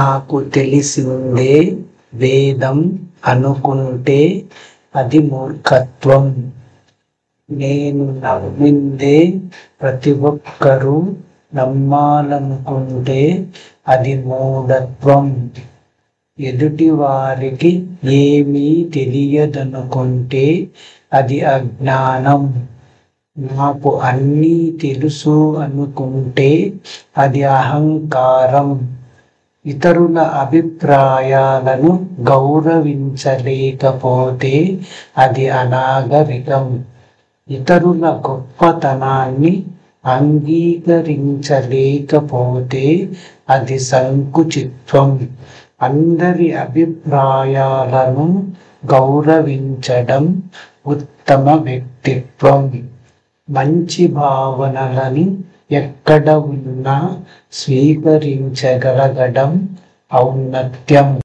నాకు తెలిసిందే వేదం అనుకుంటే అది మూర్ఖత్వం. నేను నమ్మిందే ప్రతి ఒక్కరూ నమ్మాలనుకుంటే అది మూఢత్వం. ఎదుటి వారికి ఏమీ తెలియదనుకుంటే అది అజ్ఞానం. నాకు అన్నీ తెలుసు అనుకుంటే అది అహంకారం. ఇతరుల అభిప్రాయాలను గౌరవించలేకపోతే అది అనాగరికం. ఇతరుల గొప్పతనాన్ని అంగీకరించలేకపోతే అది సంకుచిత్వం. అందరి అభిప్రాయాలను గౌరవించడం ఉత్తమ వ్యక్తిత్వం. మంచి భావనలను ఎక్కడ ఉన్నా స్వీకరించగలగడం ఔన్నత్యం.